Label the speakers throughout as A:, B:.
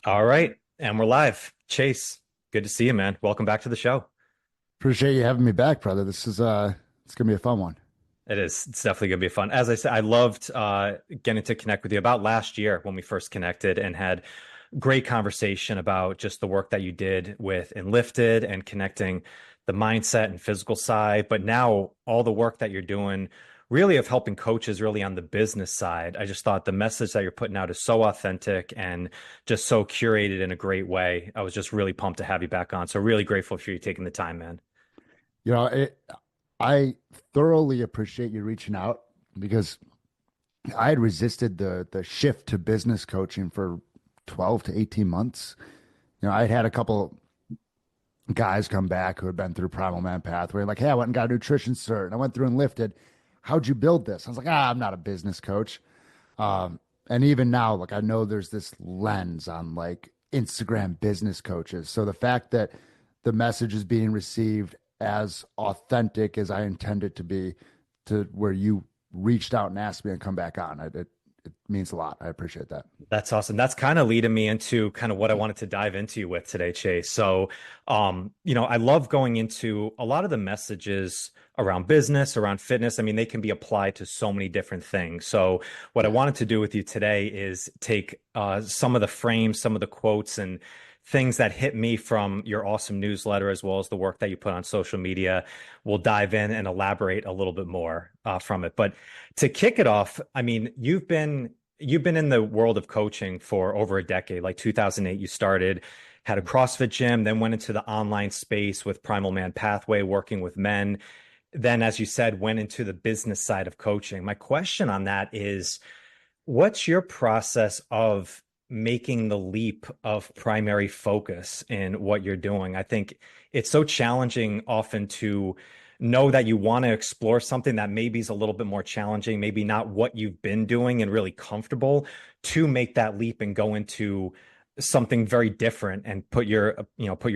A: All right, and we're live. Chase, good to see you, man. Welcome back to the show.
B: Appreciate you having me back, brother. This is it's gonna be a fun one.
A: It is. It's definitely gonna be fun. As I said, I loved getting to connect with you about last year when we first connected and had great conversation about just the work that you did with Enlifted and connecting the mindset and physical side. But now all the work that you're doing really of helping coaches really on the business side. I just thought the message that you're putting out is so authentic and just so curated in a great way. I was just really pumped to have you back on. So really grateful for you taking the time, man.
B: You know, I thoroughly appreciate you reaching out because I had resisted the shift to business coaching for 12 to 18 months. You know, I had a couple guys come back who had been through Primal Man Pathway, like, hey, I went and got a nutrition cert and I went through and lifted. How'd you build this? I was like, I'm not a business coach. And even now, like I know there's this lens on like Instagram business coaches. So the fact that the message is being received as authentic as I intend it to be, to where you reached out and asked me and come back on, it means a lot. I appreciate that.
A: That's awesome. That's kind of leading me into kind of what I wanted to dive into with today, Chase. So, I love going into a lot of the messages around business, around fitness. I mean, they can be applied to so many different things. So, what I
B: Yeah.
A: wanted to do with you today is take some of the frames, some of the quotes, and things that hit me from your awesome newsletter, as well as the work that you put on social media. We'll dive in and elaborate a little bit more from it. But to kick it off, I mean, you've been in the world of coaching for over a decade. Like 2008, you started, had a CrossFit gym, then went into the online space with Primal Man Pathway, working with men. Then, as you said, went into the business side of coaching. My question on that is, what's your process of making the leap of primary focus in what you're doing? I think it's so challenging often to know that you want to explore something that maybe is a little bit more challenging, maybe not what you've been doing and really comfortable, to make that leap and go into something very different and put your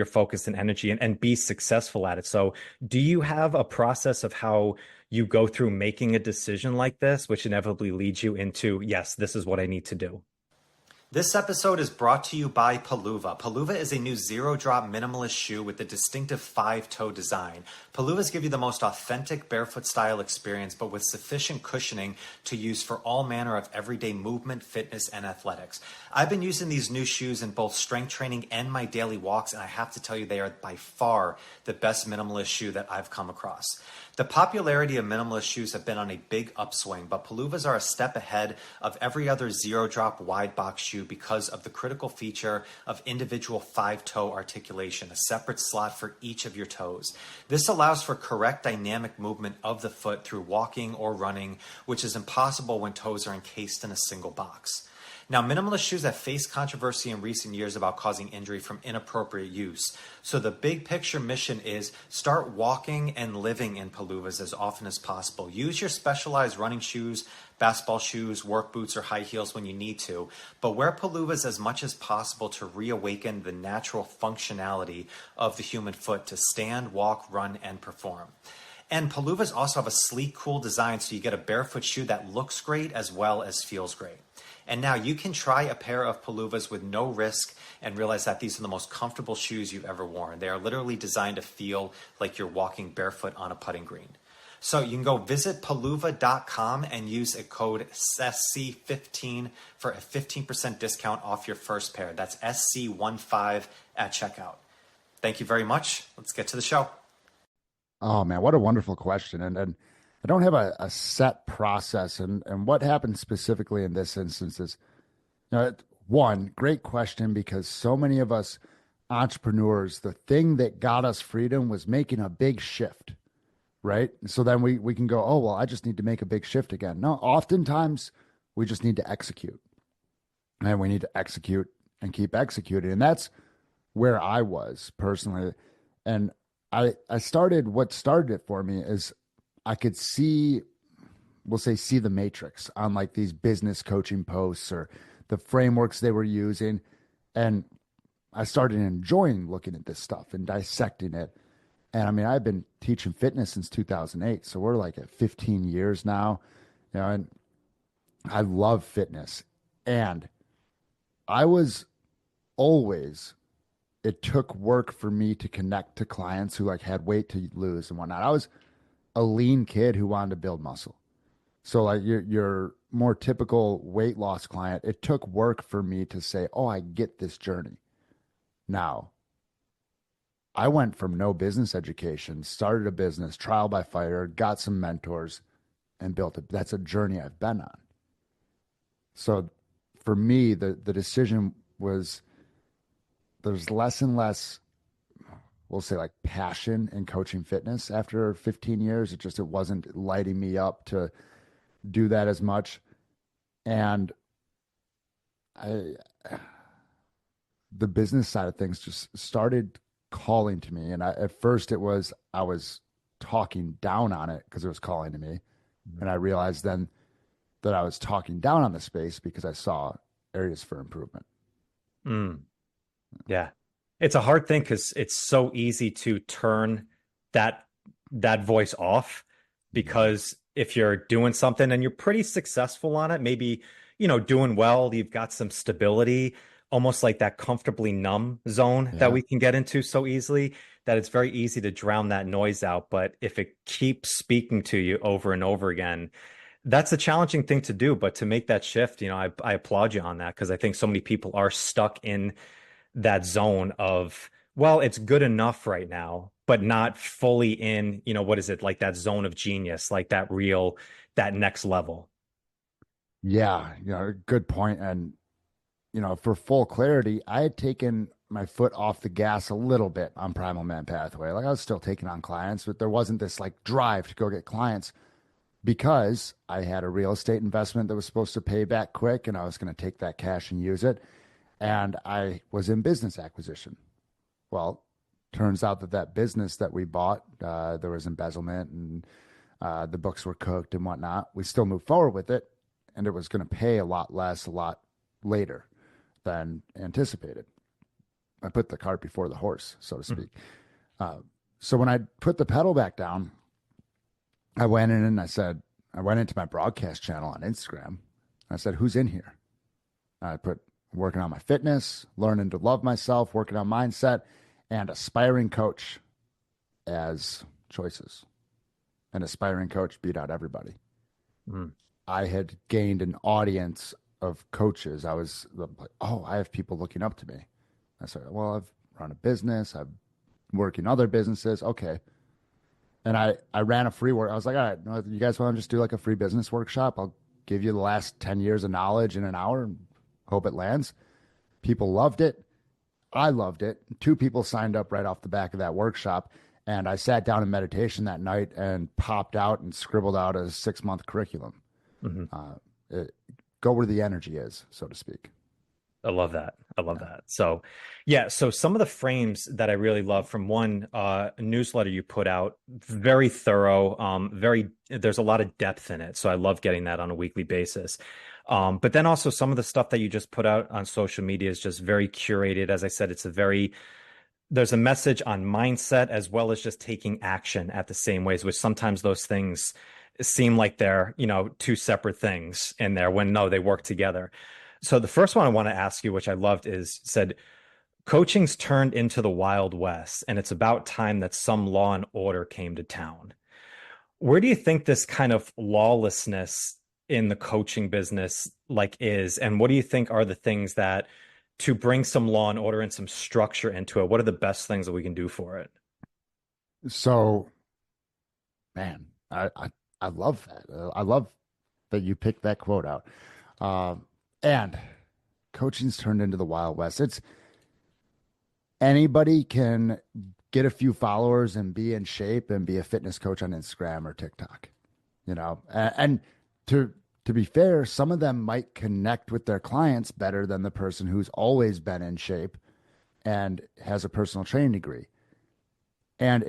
A: focus and energy and be successful at it. So do you have a process of how you go through making a decision like this, which inevitably leads you into, yes, this is what I need to do?
C: This episode is brought to you by Paluva. Paluva is a new zero-drop minimalist shoe with a distinctive five-toe design. Paluvas give you the most authentic barefoot style experience, but with sufficient cushioning to use for all manner of everyday movement, fitness, and athletics. I've been using these new shoes in both strength training and my daily walks, and I have to tell you, they are by far the best minimalist shoe that I've come across. The popularity of minimalist shoes have been on a big upswing, but Paluvas are a step ahead of every other zero-drop wide box shoe because of the critical feature of individual five-toe articulation, a separate slot for each of your toes. This allows for correct dynamic movement of the foot through walking or running, which is impossible when toes are encased in a single box. Now, minimalist shoes have faced controversy in recent years about causing injury from inappropriate use. So the big picture mission is start walking and living in Paluvas as often as possible. Use your specialized running shoes, basketball shoes, work boots, or high heels when you need to, but wear Paluvas as much as possible to reawaken the natural functionality of the human foot to stand, walk, run, and perform. And Paluvas also have a sleek, cool design, so you get a barefoot shoe that looks great as well as feels great. And now you can try a pair of Paluvas with no risk and realize that these are the most comfortable shoes you've ever worn. They are literally designed to feel like you're walking barefoot on a putting green. So you can go visit paluva.com and use a code SC15 for a 15% discount off your first pair. That's SC15 at checkout. Thank you very much. Let's get to the show.
B: Oh man, what a wonderful question. And I don't have a set process. And what happened specifically in this instance is, one, great question, because so many of us entrepreneurs, the thing that got us freedom was making a big shift, right? So then we can go, oh, well, I just need to make a big shift again. No, oftentimes we just need to execute, and we need to execute and keep executing. And that's where I was personally. And I started, what started it for me is I could see, we'll say, see the matrix on like these business coaching posts or the frameworks they were using. And I started enjoying looking at this stuff and dissecting it. And I mean, I've been teaching fitness since 2008. So we're like at 15 years now, and I love fitness. And I was always, it took work for me to connect to clients who like had weight to lose and whatnot. I was a lean kid who wanted to build muscle. So like your more typical weight loss client, it took work for me to say, "Oh, I get this journey." Now, I went from no business education, started a business, trial by fire, got some mentors, and built it. That's a journey I've been on. So for me, the decision was there's less and less, we'll say like passion in coaching fitness after 15 years. It wasn't lighting me up to do that as much. And I the business side of things just started calling to me. And at first I was talking down on it because it was calling to me. And I realized then that I was talking down on the space because I saw areas for improvement.
A: Mm. Yeah. It's a hard thing because it's so easy to turn that that voice off because if you're doing something and you're pretty successful on it, maybe, doing well, you've got some stability, almost like that comfortably numb zone that
B: Yeah.
A: we can get into so easily that it's very easy to drown that noise out. But if it keeps speaking to you over and over again, that's a challenging thing to do. But to make that shift, I applaud you on that because I think so many people are stuck in that zone of, well, it's good enough right now, but not fully in, what is it, like that zone of genius, like that next level.
B: Yeah. Good point. And, for full clarity, I had taken my foot off the gas a little bit on Primal Man Pathway. Like I was still taking on clients, but there wasn't this like drive to go get clients because I had a real estate investment that was supposed to pay back quick and I was going to take that cash and use it. And I was in business acquisition. Well, turns out that business that we bought, there was embezzlement and the books were cooked and whatnot. We still moved forward with it, and it was going to pay a lot less, a lot later than anticipated. I put the cart before the horse, so to speak. So when I put the pedal back down, I went in and I went into my broadcast channel on Instagram. I said, "Who's in here?" I put working on my fitness, learning to love myself, working on mindset, and aspiring coach as choices. An aspiring coach beat out everybody.
A: Mm.
B: I had gained an audience of coaches. I was like, "Oh, I have people looking up to me." I said, "Well, I've run a business. I've worked in other businesses." Okay. And I ran a free work. I was like, "All right, no, you guys want to just do like a free business workshop? I'll give you the last 10 years of knowledge in an hour and hope it lands." People loved it. I loved it. Two people signed up right off the back of that workshop. And I sat down in meditation that night and popped out and scribbled out a 6-month curriculum.
A: Mhm.
B: Go where the energy is, so to speak.
A: I love that. I love that. So, yeah. So some of the frames that I really love from one newsletter you put out, very thorough, there's a lot of depth in it. So I love getting that on a weekly basis. But then also some of the stuff that you just put out on social media is just very curated. As I said, there's a message on mindset as well as just taking action at the same ways, which sometimes those things seem like they're, two separate things in there when no, they work together. So the first one I want to ask you, which I loved, is said, coaching's turned into the Wild West, and it's about time that some law and order came to town. Where do you think this kind of lawlessness in the coaching business like is? And what do you think are the things that to bring some law and order and some structure into it, what are the best things that we can do for it?
B: So, man, I love that. I love that you picked that quote out. And coaching's turned into the Wild West. It's anybody can get a few followers and be in shape and be a fitness coach on Instagram or TikTok, and to be fair, some of them might connect with their clients better than the person who's always been in shape and has a personal training degree. And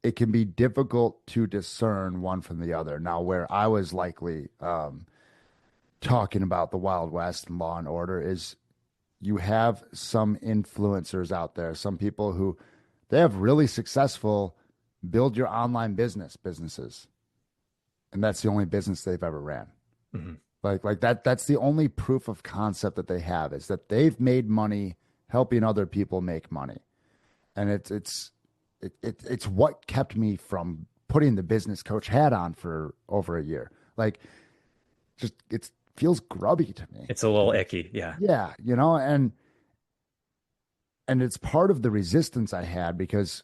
B: it can be difficult to discern one from the other. Now, where I was likely talking about the Wild West and Law and Order is you have some influencers out there, some people who they have really successful build your online businesses. And that's the only business they've ever ran.
A: Mm-hmm.
B: Like that's the only proof of concept that they have is that they've made money helping other people make money. And it's what kept me from putting the business coach hat on for over a year. Like, just it feels grubby to me.
A: It's a little icky. Yeah.
B: Yeah, and it's part of the resistance I had because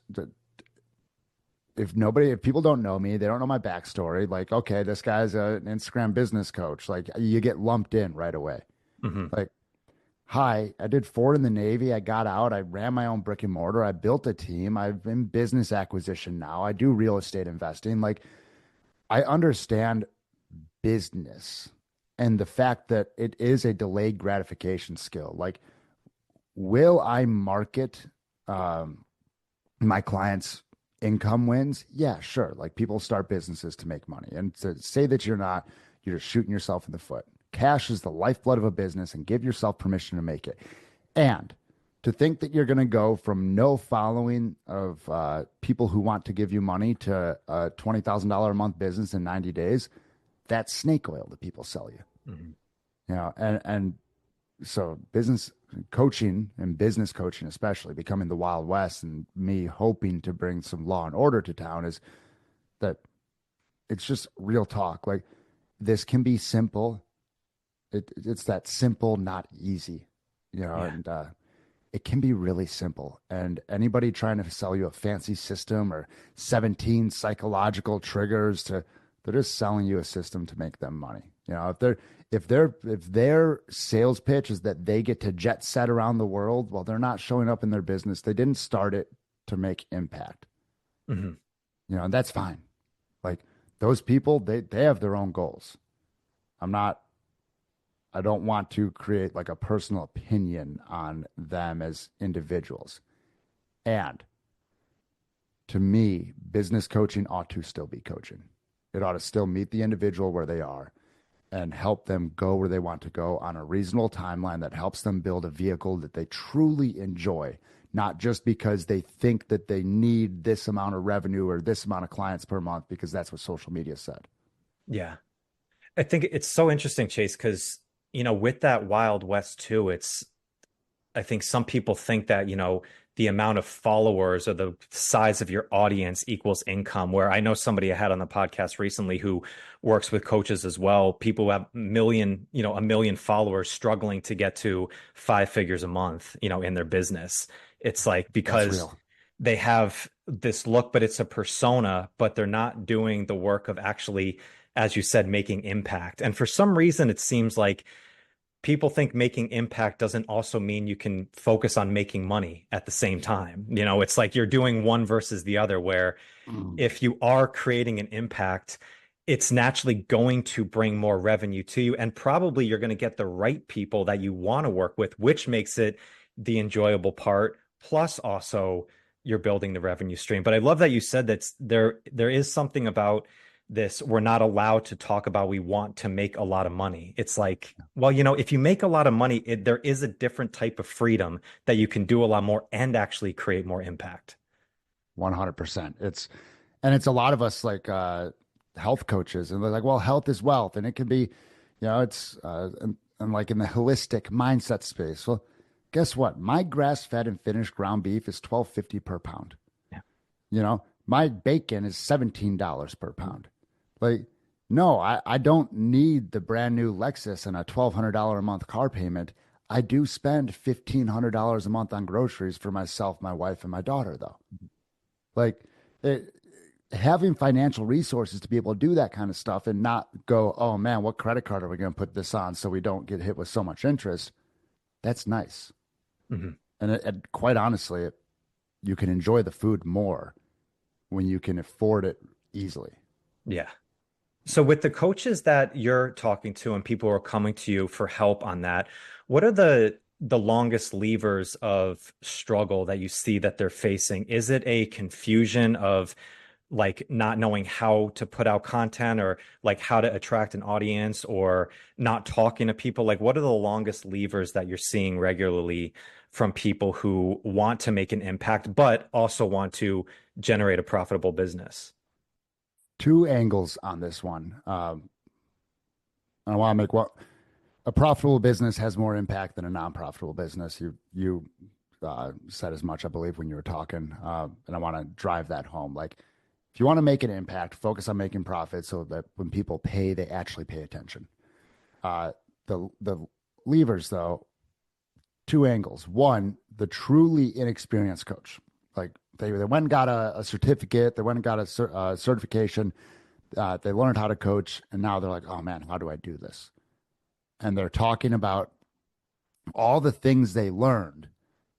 B: if people don't know me, they don't know my backstory. Like, okay, this guy's an Instagram business coach. Like, you get lumped in right away.
A: Hmm.
B: Like, hi, I did 4 in the Navy. I got out. I ran my own brick and mortar. I built a team. I'm in business acquisition now. I do real estate investing. Like, I understand business and the fact that it is a delayed gratification skill. Like, will I market my clients' income wins? Yeah, sure. Like, people start businesses to make money. And to say that you're not, you're just shooting yourself in the foot. Cash is the lifeblood of a business, and give yourself permission to make it. And to think that you're going to go from no following of people who want to give you money to a $20,000 a month business in 90 days, that's snake oil that people sell you.
A: Hmm.
B: And so business coaching and business coaching, especially becoming the Wild West, and me hoping to bring some law and order to town, is that it's just real talk. Like, this can be simple. It's that simple, not easy,
A: Yeah.
B: and it can be really simple. And anybody trying to sell you a fancy system or 17 psychological triggers they're just selling you a system to make them money. If their sales pitch is that they get to jet set around the world, well, they're not showing up in their business. They didn't start it to make impact.
A: Hmm.
B: And that's fine. Like, those people, they have their own goals. I don't want to create like a personal opinion on them as individuals. And to me, business coaching ought to still be coaching. It ought to still meet the individual where they are and help them go where they want to go on a reasonable timeline that helps them build a vehicle that they truly enjoy, not just because they think that they need this amount of revenue or this amount of clients per month because that's what social media said.
A: Yeah. I think it's so interesting, Chase, because, with that Wild West too, I think some people think that, the amount of followers or the size of your audience equals income, where I know somebody I had on the podcast recently who works with coaches as well. People who have a million followers struggling to get to 5 figures a month, in their business. It's like,
B: That's
A: because
B: real.
A: they have this look, but it's a persona, but they're not doing the work of actually, as you said, making impact. And for some reason, it seems like people think making impact doesn't also mean you can focus on making money at the same time. It's like you're doing one versus the other, where
B: Mm.
A: if you are creating an impact, it's naturally going to bring more revenue to you. And probably you're going to get the right people that you want to work with, which makes it the enjoyable part. Plus, also, you're building the revenue stream. But I love that you said that there is something about this. We're not allowed to talk about we want to make a lot of money. It's like, well, if you make a lot of money, there is a different type of freedom that you can do a lot more and actually create more impact.
B: 100%. It's a lot of us, like health coaches, and they're like, well, health is wealth. And it can be, it's and like in the holistic mindset space. Well, guess what? My grass fed and finished ground beef is $12.50 per pound.
A: Yeah.
B: My bacon is $17 per pound. Like, no, I don't need the brand new Lexus and a $1,200 a month car payment. I do spend $1,500 a month on groceries for myself, my wife, and my daughter, though. Like, having financial resources to be able to do that kind of stuff and not go, oh man, what credit card are we going to put this on so we don't get hit with so much interest? That's nice.
A: Mhm.
B: And quite honestly, you can enjoy the food more when you can afford it easily.
A: Yeah. So with the coaches that you're talking to and people who are coming to you for help on that, what are the longest levers of struggle that you see that they're facing? Is it a confusion of like not knowing how to put out content, or like how to attract an audience, or not talking to people? Like, what are the longest levers that you're seeing regularly from people who want to make an impact but also want to generate a profitable business?
B: Two angles on this one. I want to make a profitable business has more impact than a non-profitable business. You said as much, I believe, when you were talking, and I want to drive that home. Like, if you want to make an impact, focus on making profit so that when people pay, they actually pay attention. The levers, though, two angles. One, the truly inexperienced coach. Like, they went and got a certificate, they went and got a certification, they learned how to coach, and now they're like, oh man, how do I do this? And they're talking about all the things they learned.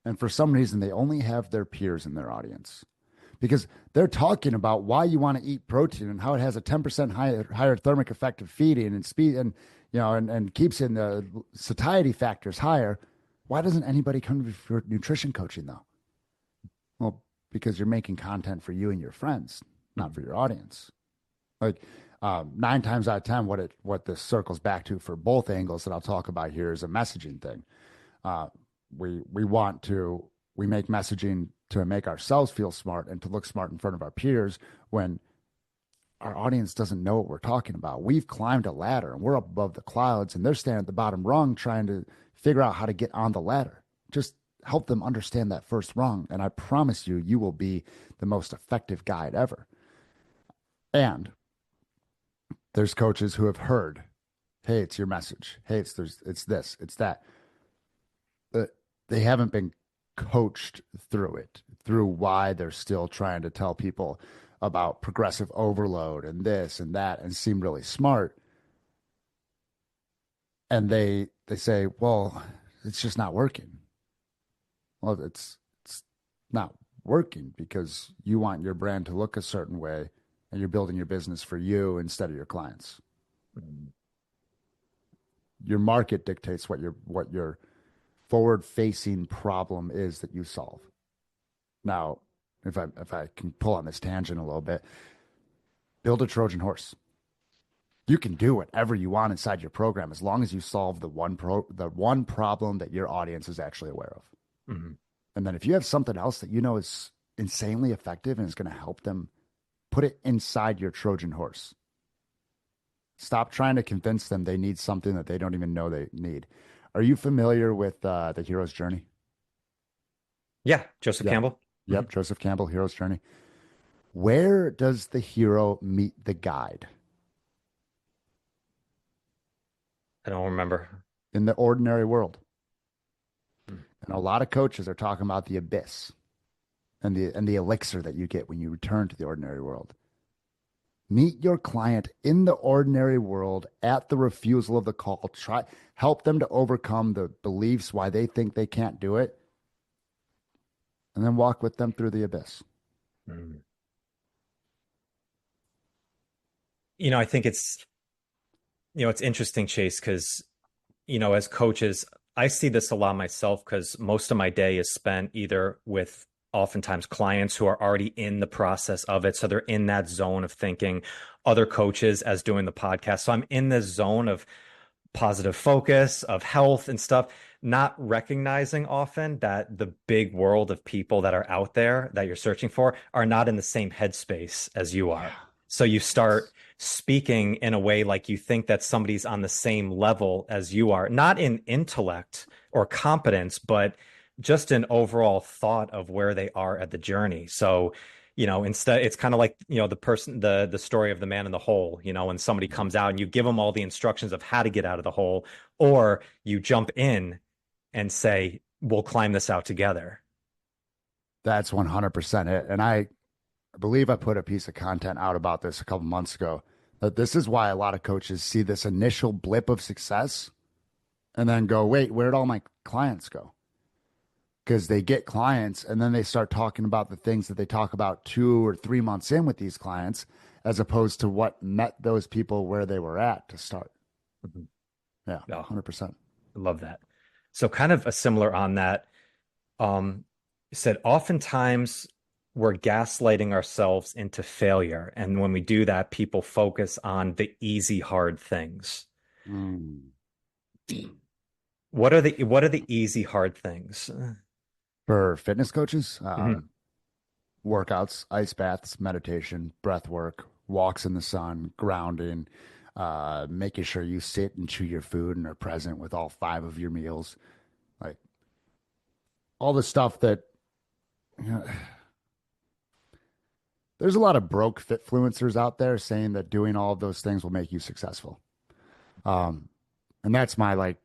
B: And for some reason, they only have their peers in their audience because they're talking about why you want to eat protein and how it has a 10% higher thermic effect of feeding and speed and, and keeps in the satiety factors higher. Why doesn't anybody come for nutrition coaching though? Well, because you're making content for you and your friends, not for your audience. Like, 9 times out of 10, what this circles back to for both angles that I'll talk about here is a messaging thing. We make messaging to make ourselves feel smart and to look smart in front of our peers when our audience doesn't know what we're talking about. We've climbed a ladder and we're up above the clouds, and they're standing at the bottom rung trying to figure out how to get on the ladder. Just help them understand that first rung, and I promise you, you will be the most effective guide ever. And there's coaches who have heard, hey, it's your message. Hey, it's this, it's that. They haven't been coached through why they're still trying to tell people about progressive overload and this and that and seem really smart. And they say, well, it's just not working. Well, it's not working because you want your brand to look a certain way and you're building your business for you instead of your clients. Your market dictates what your forward-facing problem is that you solve. Now, if I can pull on this tangent a little bit, build a Trojan horse. You can do whatever you want inside your program as long as you solve the one problem that your audience is actually aware of. Mm-hmm. And then if you have something else that you know is insanely effective and is going to help them, put it inside your Trojan horse. Stop trying to convince them they need something that they don't even know they need. Are you familiar with the hero's journey?
A: Yeah, Joseph Campbell.
B: Yep, Joseph Campbell, hero's journey. Where does the hero meet the guide?
A: I don't remember.
B: In the ordinary world. And a lot of coaches are talking about the abyss and the elixir that you get when you return to the ordinary world. Meet your client in the ordinary world at the refusal of the call. Help them to overcome the beliefs why they think they can't do it, and then walk with them through the abyss.
A: I think it's interesting, Chase, because, as coaches, I see this a lot myself because most of my day is spent either with oftentimes clients who are already in the process of it. So they're in that zone of thinking, other coaches as doing the podcast. So I'm in this zone of positive focus, of health and stuff, not recognizing often that the big world of people that are out there that you're searching for are not in the same headspace as you are. So you start speaking in a way like you think that somebody's on the same level as you are, not in intellect or competence, but just an overall thought of where they are at the journey. So, instead, it's kind of like, the story of the man in the hole, when somebody comes out and you give them all the instructions of how to get out of the hole, or you jump in and say, we'll climb this out together.
B: That's 100% it. And I believe I put a piece of content out about this a couple months ago, that this is why a lot of coaches see this initial blip of success and then go, wait, where'd all my clients go? Because they get clients and then they start talking about the things that they talk about 2 or 3 months in with these clients, as opposed to what met those people where they were at to start. Mm-hmm. Yeah, 100%.
A: I love that. So kind of a similar on that, you said oftentimes we're gaslighting ourselves into failure. And when we do that, people focus on the easy, hard things. What are the easy, hard things?
B: For fitness coaches, workouts, ice baths, meditation, breath work, walks in the sun, grounding, making sure you sit and chew your food and are present with all five of your meals, like all the stuff that, you know, there's a lot of broke fitfluencers out there saying that doing all of those things will make you successful. Um, and that's my like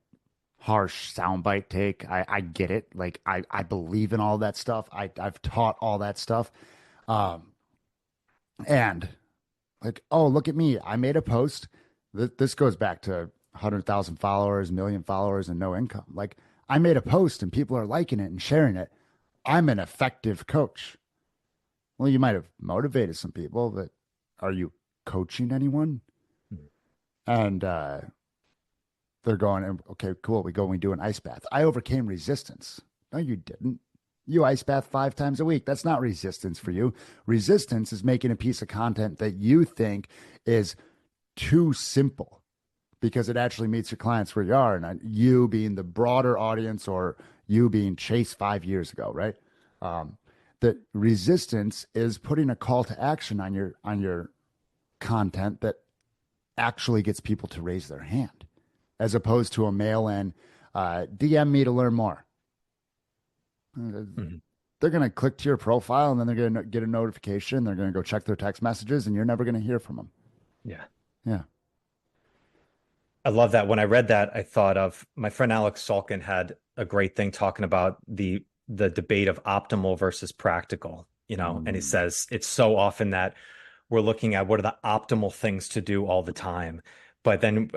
B: harsh soundbite take. I get it. Like I believe in all that stuff. I've taught all that stuff. Um, and like, oh, look at me. I made a post. This goes back to 100,000 followers, million followers, and no income. Like I made a post and people are liking it and sharing it. I'm an effective coach. Well, you might have motivated some people, but are you coaching anyone? And they're going, okay, cool. We go and we do an ice bath. I overcame resistance. No, you didn't. You ice bath 5 times a week. That's not resistance for you. Resistance is making a piece of content that you think is too simple because it actually meets your clients where you are, and you being the broader audience or you being Chase 5 years ago, right? That resistance is putting a call to action on your content that actually gets people to raise their hand, as opposed to a mail-in DM me to learn more.
A: Mhm.
B: They're going to click to your profile and then they're going to get a notification. They're going to go check their text messages and you're never going to hear from them.
A: Yeah.
B: Yeah.
A: I love that. When I read that, I thought of my friend Alex Salkin had a great thing talking about the debate of optimal versus practical, and he says it's so often that we're looking at what are the optimal things to do all the time, but then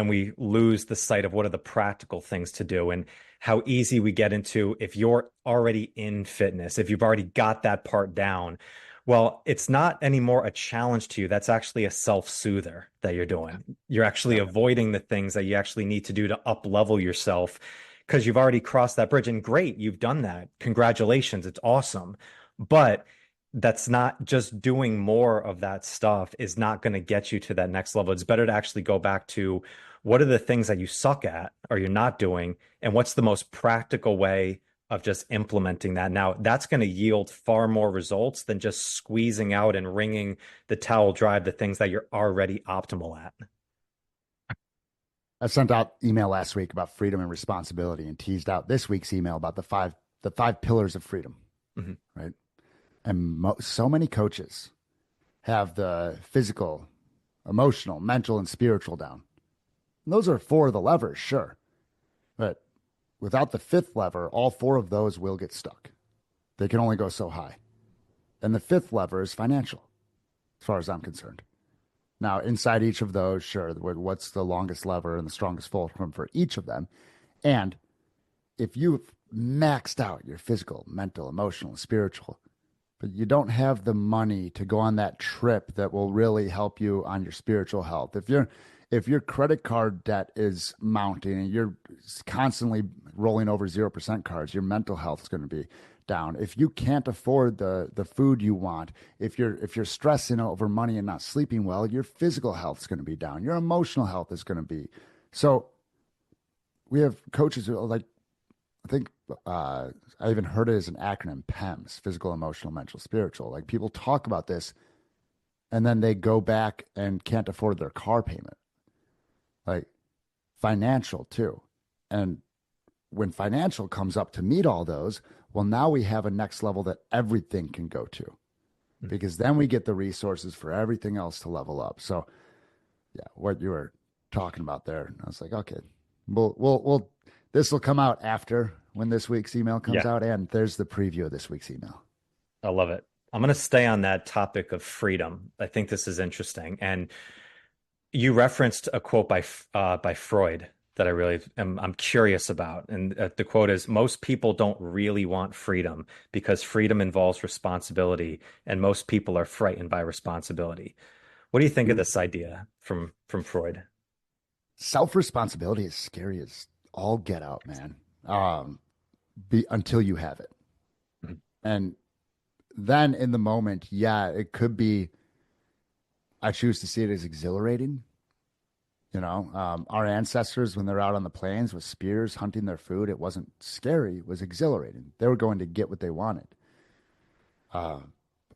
A: we lose the sight of what are the practical things to do and how easy we get into if you're already in fitness, if you've already got that part down. Well, it's not anymore a challenge to you. That's actually a self-soother that you're doing. You're actually
B: Yep.
A: avoiding the things that you actually need to do to up level yourself because you've already crossed that bridge. And great, you've done that. Congratulations. It's awesome. But that's not just doing more of that stuff is not going to get you to that next level. It's better to actually go back to what are the things that you suck at or you're not doing, and what's the most practical way of just implementing that. Now, that's going to yield far more results than just squeezing out and wringing the towel dry the things that you're already optimal at.
B: I sent out email last week about freedom and responsibility and teased out this week's email about the five pillars of freedom,
A: Mhm.
B: right? And so many coaches have the physical, emotional, mental, and spiritual down. And those are four of the levers, sure. But without the fifth lever, all four of those will get stuck. They can only go so high. And the fifth lever is financial, as far as I'm concerned. Now, inside each of those, sure, what's the longest lever and the strongest fulcrum for each of them? And if you've maxed out your physical, mental, emotional, and spiritual, but you don't have the money to go on that trip that will really help you on your spiritual health, if your credit card debt is mounting and you're constantly rolling over 0% cards, your mental health is going to be down. If you can't afford the food you want, if you're stressing over money and not sleeping well, your physical health is going to be down. Your emotional health is going to be. So we have coaches who are like, I think I even heard it as an acronym, PEMS, physical, emotional, mental, spiritual. Like people talk about this and then they go back and can't afford their car payment. Like financial too. And when financial comes up to meet all those, well, now we have a next level that everything can go to because then we get the resources for everything else to level up. So, yeah, what you were talking about there, I was like, okay, this will come out after when this week's email comes
A: Yeah,
B: out, and there's the preview of this week's email.
A: I love it. I'm going to stay on that topic of freedom. I think this is interesting. And you referenced a quote by Freud that I'm curious about. And the quote is, most people don't really want freedom because freedom involves responsibility, and most people are frightened by responsibility. What do you think of this idea from Freud?
B: Self responsibility is scary as all get out, man. Until you have it,
A: Mhm.
B: and then in the moment, yeah, it could be. I choose to see it as exhilarating. Our ancestors, when they're out on the plains with spears hunting their food, it wasn't scary, it was exhilarating. They were going to get what they wanted.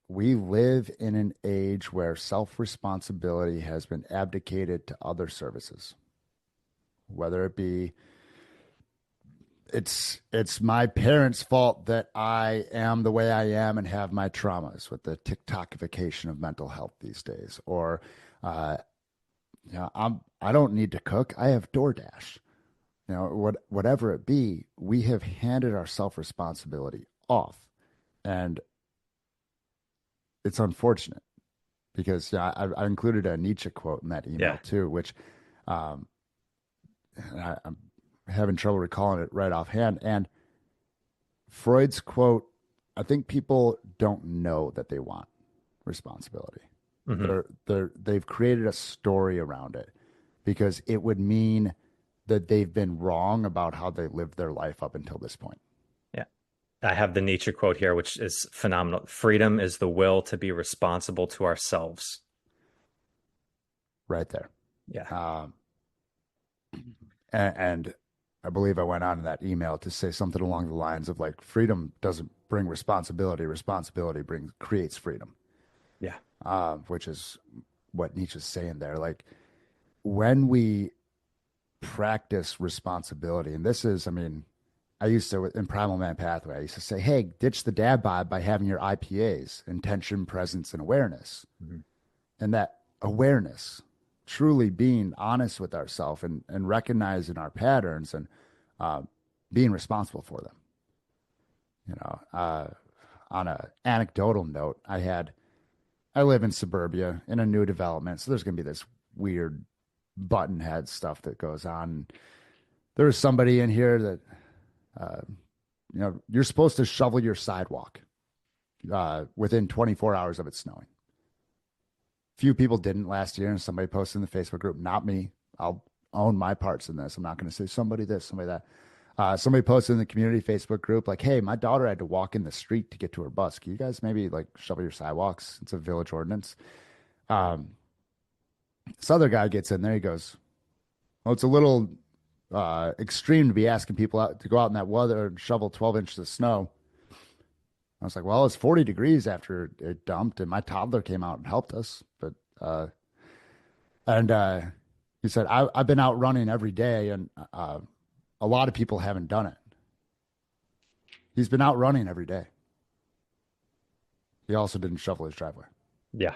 B: we live in an age where self-responsibility has been abdicated to other services, whether it be it's my parents' fault that I am the way I am and have my traumas with the TikTokification of mental health these days, or uh, I don't need to cook. I have DoorDash. Whatever it be, we have handed our self-responsibility off, and it's unfortunate because I included a Nietzsche quote in that email
A: Yeah.
B: too, which um, I'm having trouble recalling it right offhand. And Freud's quote, I think people don't know that they want responsibility.
A: Hmm.
B: They've created a story around it because it would mean that they've been wrong about how they lived their life up until this point.
A: Yeah. I have the Nietzsche quote here, which is phenomenal. Freedom is the will to be responsible to ourselves.
B: Right there.
A: Yeah.
B: Um, and I believe I went on in that email to say something along the lines of like freedom doesn't bring responsibility. Responsibility creates freedom,
A: Yeah.
B: which is what Nietzsche's saying there. Like when we practice responsibility, and this is, I mean, I used to in Primal Man Pathway, I used to say, hey, ditch the dad bod by having your IPAs, intention, presence, and awareness.
A: Mhm.
B: And that awareness, truly being honest with ourselves and recognizing our patterns and uh, being responsible for them. On a anecdotal note, I live in suburbia in a new development, so there's going to be this weird button head stuff that goes on. There was somebody in here that, uh, you're supposed to shovel your sidewalk within 24 hours of it snowing. Few people didn't last year, and somebody posted in the Facebook group, not me. I'll own my parts in this. I'm not going to say somebody this, somebody that. Somebody posted in the community Facebook group, like, hey, my daughter had to walk in the street to get to her bus. Can you guys maybe like shovel your sidewalks? It's a village ordinance. Um, this other guy gets in there. He goes, well, it's a little extreme to be asking people out to go out in that weather and shovel 12 inches of snow. I was like, well, it's 40 degrees after it dumped, and my toddler came out and helped us. But and he said, I've been out running every day, and a lot of people haven't done it. He's been out running every day. He also didn't shovel his driveway.
A: Yeah.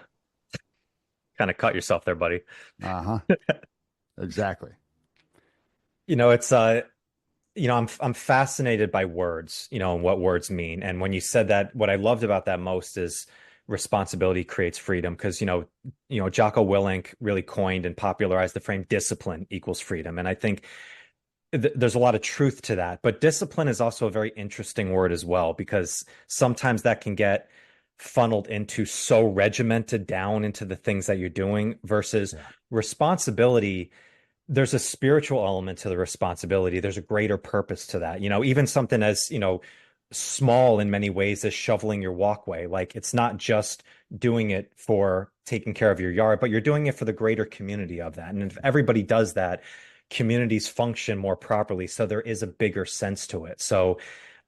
A: Kind of cut yourself there, buddy.
B: Uh huh. Exactly.
A: It's I'm fascinated by words, and what words mean. And when you said that, what I loved about that most is responsibility creates freedom because Jocko Willink really coined and popularized the frame discipline equals freedom. And I think there's a lot of truth to that. But discipline is also a very interesting word as well, because sometimes that can get funneled into so regimented down into the things that you're doing versus responsibility. There's a spiritual element to the responsibility. There's a greater purpose to that. Even something as, small in many ways as shoveling your walkway. Like it's not just doing it for taking care of your yard, but you're doing it for the greater community of that. And if everybody does that, communities function more properly. So there is a bigger sense to it. So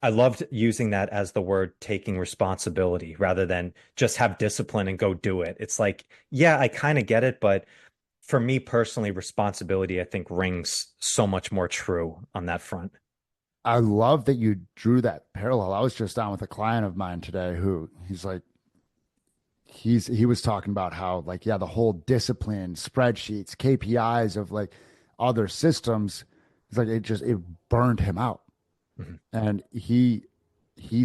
A: I loved using that as the word taking responsibility rather than just have discipline and go do it. It's like, yeah, I kind of get it, but for me personally, responsibility, I think, rings so much more true on that front.
B: I love that you drew that parallel. I was just on with a client of mine today who he's like, he was talking about how like, yeah, the whole discipline, spreadsheets, KPIs of like other systems, it's like it burned him out.
A: Mhm.
B: And he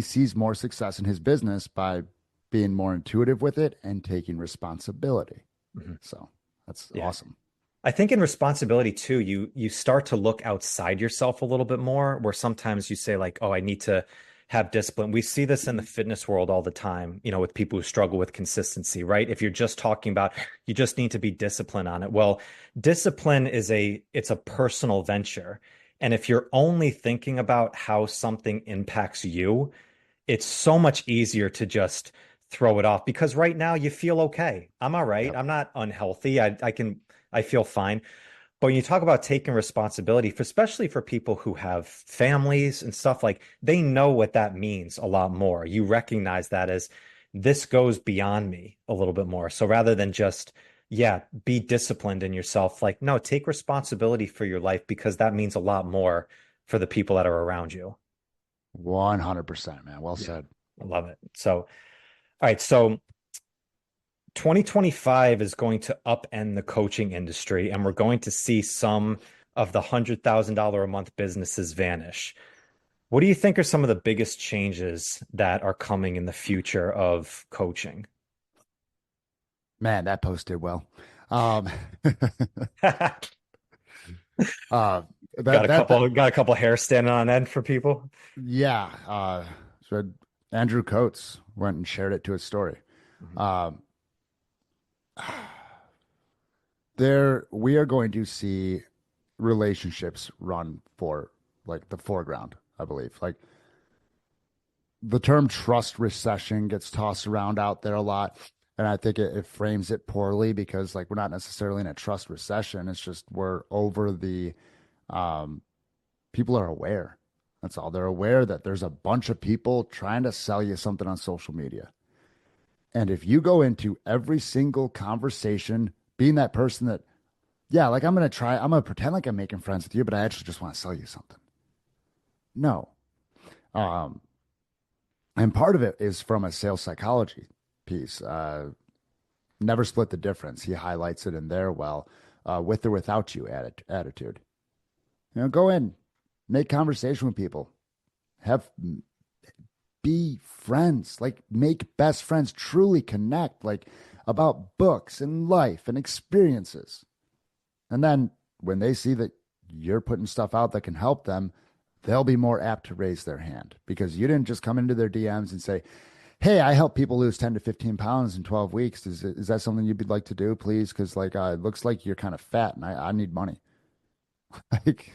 B: sees more success in his business by being more intuitive with it and taking responsibility.
A: Mhm.
B: So that's
A: Yeah.
B: awesome.
A: I think in responsibility too, you start to look outside yourself a little bit more, where sometimes you say like, oh, I need to have discipline. We see this in the fitness world all the time, with people who struggle with consistency, right? If you're just talking about you just need to be disciplined on it. Well, discipline it's a personal venture. And if you're only thinking about how something impacts you, it's so much easier to just throw it off because right now you feel okay. I'm all right.
B: Yep.
A: I'm not unhealthy. I feel fine. But when you talk about taking responsibility, especially for people who have families and stuff, like they know what that means a lot more. You recognize that as this goes beyond me a little bit more. So rather than just, yeah, be disciplined in yourself, like, no, take responsibility for your life because that means a lot more for the people that are around you.
B: 100%, man. Well
A: Yeah.
B: said.
A: I love it. So, all right. So 2025 is going to upend the coaching industry, and we're going to see some of the $100,000 a month businesses vanish. What do you think are some of the biggest changes that are coming in the future of coaching?
B: Man, that post did well. Um,
A: Got
B: uh,
A: a couple hair standing on end for people.
B: yeah. So Andrew Coates went and shared it to his story.
A: Mhm.
B: Um, we are going to see relationships run for like the foreground, I believe. Like the term trust recession gets tossed around out there a lot. And I think it frames it poorly because like we're not necessarily in a trust recession. It's just we're over the um people are aware. That's all. They're aware that there's a bunch of people trying to sell you something on social media. And if you go into every single conversation being that person that, yeah, like I'm going to pretend like I'm making friends with you, but I actually just want to sell you something. No. Um, and part of it is from a sales psychology piece. Never split the difference. He highlights it in there well, with or without you attitude. Go in, make conversation with people, have be friends, like make best friends, truly connect, like about books and life and experiences. And then when they see that you're putting stuff out that can help them, they'll be more apt to raise their hand because you didn't just come into their DMs and say, "Hey, I help people lose 10 to 15 pounds in 12 weeks. Is that something you'd like to do, please? Because like it looks like you're kind of fat and I need money." Like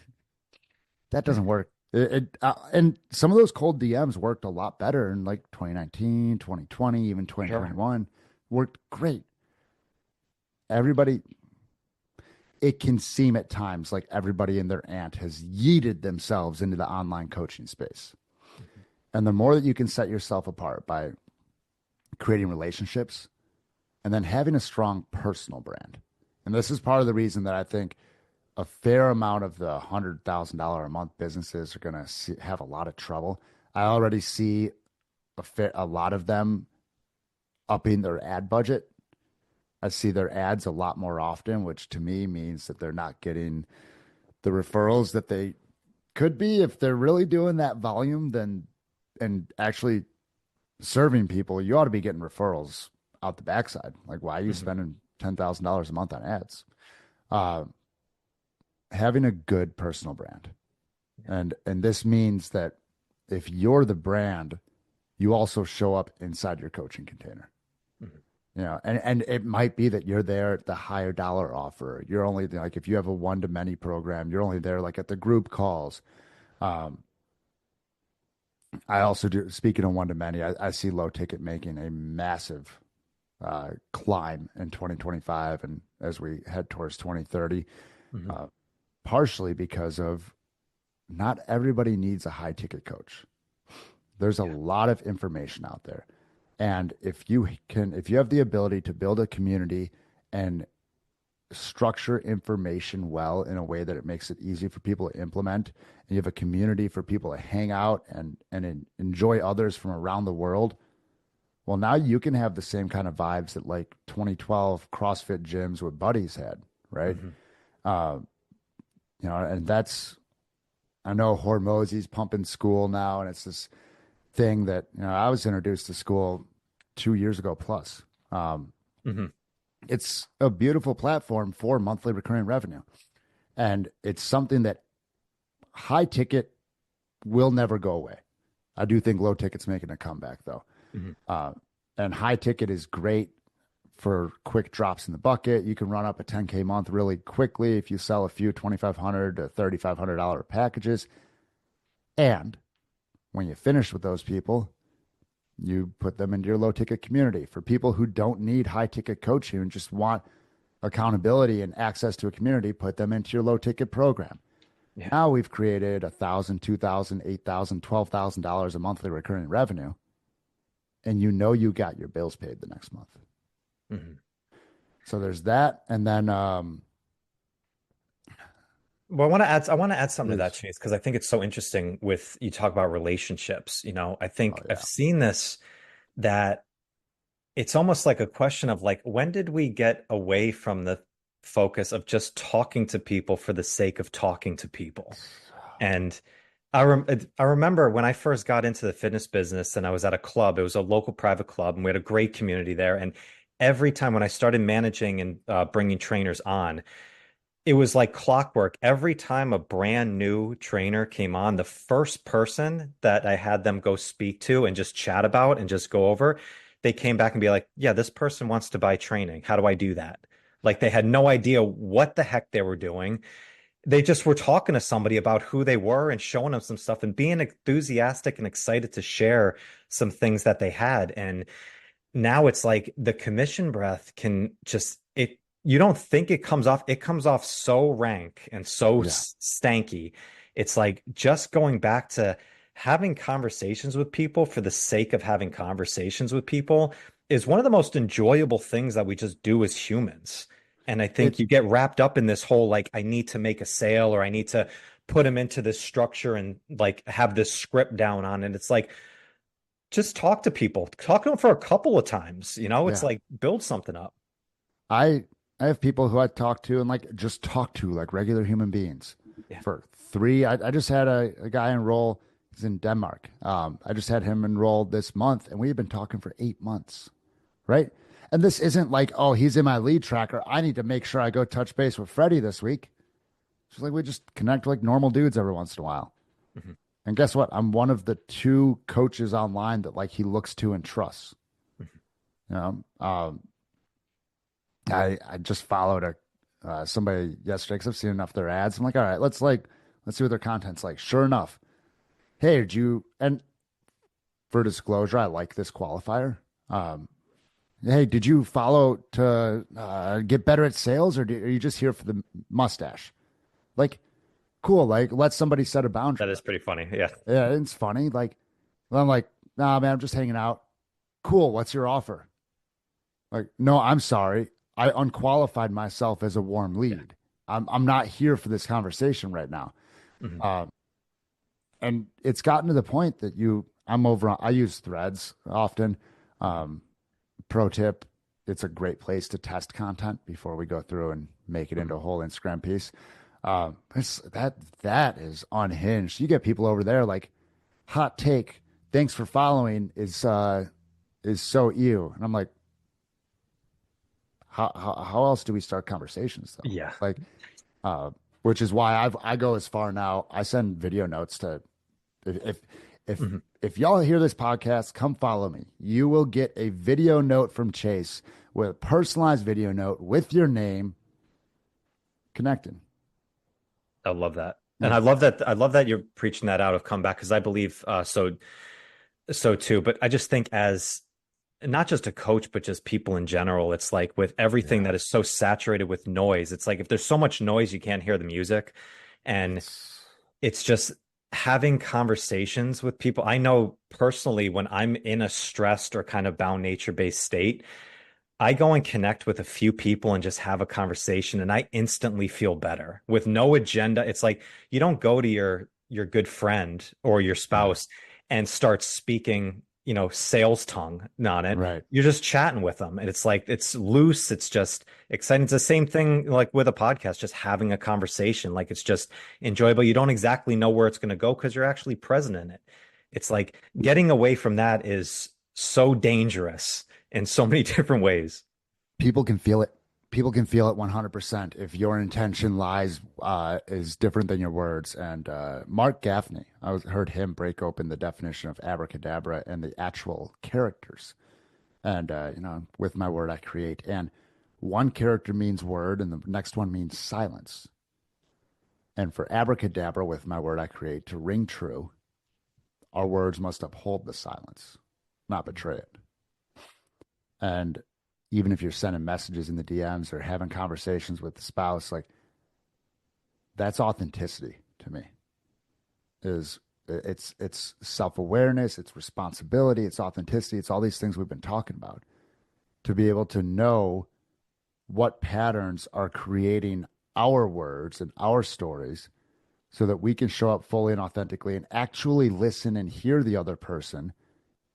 B: that doesn't work. And some of those cold DMs worked a lot better in like 2019, 2020, even
A: Sure.
B: 2021. Worked great. Everybody, it can seem at times like everybody and their aunt has yeeted themselves into the online coaching space. And the more that you can set yourself apart by creating relationships and then having a strong personal brand. And this is part of the reason that I think a fair amount of the $100,000 a month businesses are going to have a lot of trouble. I already see a lot of them upping their ad budget. I see their ads a lot more often, which to me means that they're not getting the referrals that they could be if they're really doing that volume. Then and actually serving people, you ought to be getting referrals out the backside. Like, why are you
A: Mhm.
B: spending $10,000 a month on ads? Uh, Having a good personal brand, and this means that if you're the brand, you also show up inside your coaching container.
A: Mhm.
B: And it might be that you're there at the higher dollar offer. You're only like if you have a one to many program, you're only there like at the group calls. Um, I also do. Speaking of one to many, I see low ticket making a massive climb in 2025 and as we head towards 2030,
A: Mhm.
B: uh, partially because of not everybody needs a high ticket coach. There's a
A: Yeah.
B: lot of information out there. And if you have the ability to build a community and structure information well in a way that it makes it easy for people to implement, and you have a community for people to hang out and enjoy others from around the world, well, now you can have the same kind of vibes that like 2012 CrossFit gyms with buddies had, right?
A: Mhm.
B: Uh, and that's I know Hormozy's pumping school now, and it's this thing that I was introduced to school 2 years ago plus. Um,
A: Mhm.
B: it's a beautiful platform for monthly recurring revenue, and it's something that high ticket will never go away. I do think low ticket's making a comeback though,
A: Mhm.
B: uh, and high ticket is great for quick drops in the bucket. You can run up a 10K month really quickly if you sell a few $2,500 to $3,500 packages, and when you finish with those people, you put them into your low ticket community. For people who don't need high ticket coaching and just want accountability and access to a community, put them into your low ticket program.
A: Yeah.
B: Now we've created $1,000, $2,000, $8,000, $12,000 a monthly recurring revenue. and you know you got your bills paid the next month.
A: Mhm.
B: So there's that. And then
A: Well, I want to add something to that,
B: please.
A: Chase, because I think it's so interesting with you talk about relationships. I
B: Oh
A: think I've
B: yeah.
A: seen this that it's almost like a question of like, when did we get away from the focus of just talking to people for the sake of talking to people? And I remember when I first got into the fitness business and I was at a club, it was a local private club, and we had a great community there. And every time when I started managing and bringing trainers on, it was like clockwork. Every time a brand new trainer came on, the first person that I had them go speak to and just chat about and just go over, they came back and be like, yeah, this person wants to buy training. How do I do that? Like they had no idea what the heck they were doing. They just were talking to somebody about who they were and showing them some stuff and being enthusiastic and excited to share some things that they had. And now it's like the commission breath can just it you don't think it comes off so rank and so
B: Yeah.
A: stanky. It's like just going back to having conversations with people for the sake of having conversations with people is one of the most enjoyable things that we just do as humans. And I think
B: It
A: you get wrapped up in this whole like I need to make a sale or I need to put them into this structure and like have this script down on it. It's like just talk to people. Talk to them for a couple of times. It's
B: yeah.
A: like build something up.
B: I I have people who I talk to and like just talk to like regular human beings
A: Yeah.
B: for three. I just had a guy enroll. He's in Denmark. I just had him enrolled this month, and we've been talking for 8 months, right? And this isn't like, oh, he's in my lead tracker. I need to make sure I go touch base with Freddie this week. It's like we just connect like normal dudes every once in a while.
A: Mhm.
B: And guess what? I'm one of the two coaches online that like he looks to and trusts.
A: Mhm.
B: You know, I just followed a somebody yesterday because I've seen enough of their ads. I'm like, all right, let's see what their content's like. Sure enough, hey, did you? And for disclosure, I like this qualifier. Um, hey, did you follow to get better at sales, or are you just here for the mustache? Like, cool. Like, let somebody set a boundary.
A: That is pretty funny. Yeah.
B: Yeah, it's funny. Like, I'm like, nah, man, I'm just hanging out. Cool. What's your offer? Like, no, I'm sorry. I unqualified myself as a warm
A: Yeah.
B: lead. I'm not here for this conversation right now.
A: Mhm.
B: Uh, and it's gotten to the point that I'm over on, I use Threads often. Um, Pro tip, it's a great place to test content before we go through and make it into
A: Mhm.
B: a whole Instagram piece. That is unhinged. You get people over there like hot take. Thanks for following is so ew. And I'm like, how else do we start conversations though?
A: Yeah.
B: Like, uh, which is why I go as far now. I send video notes to if if if,
A: Mhm.
B: if y'all hear this podcast, come follow me. You will get a video note from Chase with a personalized video note with your name connecting.
A: I love that. And
B: Yeah,
A: I love that you're preaching that out of comeback because I believe so too. But I just think as not just a coach, but just people in general, it's like with everything
B: yeah.
A: that is so saturated with noise, it's like if there's so much noise, you can't hear the music. And
B: It's
A: it's just having conversations with people. I know personally when I'm in a stressed or kind of bound nature-based state, I go and connect with a few people and just have a conversation and I instantly feel better with no agenda. It's like you don't go to your good friend or your
B: yeah,
A: spouse and start speaking, sales tongue on it.
B: right.
A: You're just chatting with them and it's like it's loose, it's just exciting. It's the same thing like with a podcast, just having a conversation. Like it's just enjoyable. You don't exactly know where it's going to go because you're actually present in it. It's like getting away from that is so dangerous in so many different ways.
B: People can feel it. People can feel it 100% if your intention lies is different than your words. And Mark Gaffney, heard him break open the definition of abracadabra and the actual characters. And with my word, I create. And one character means word, and the next one means silence. And for abracadabra, with my word, I create to ring true, our words must uphold the silence, not betray it. And even if you're sending messages in the DMs or having conversations with the spouse, like that's authenticity to me. Is It's self-awareness, it's responsibility, it's authenticity, it's all these things we've been talking about. To be able to know what patterns are creating our words and our stories so that we can show up fully and authentically and actually listen and hear the other person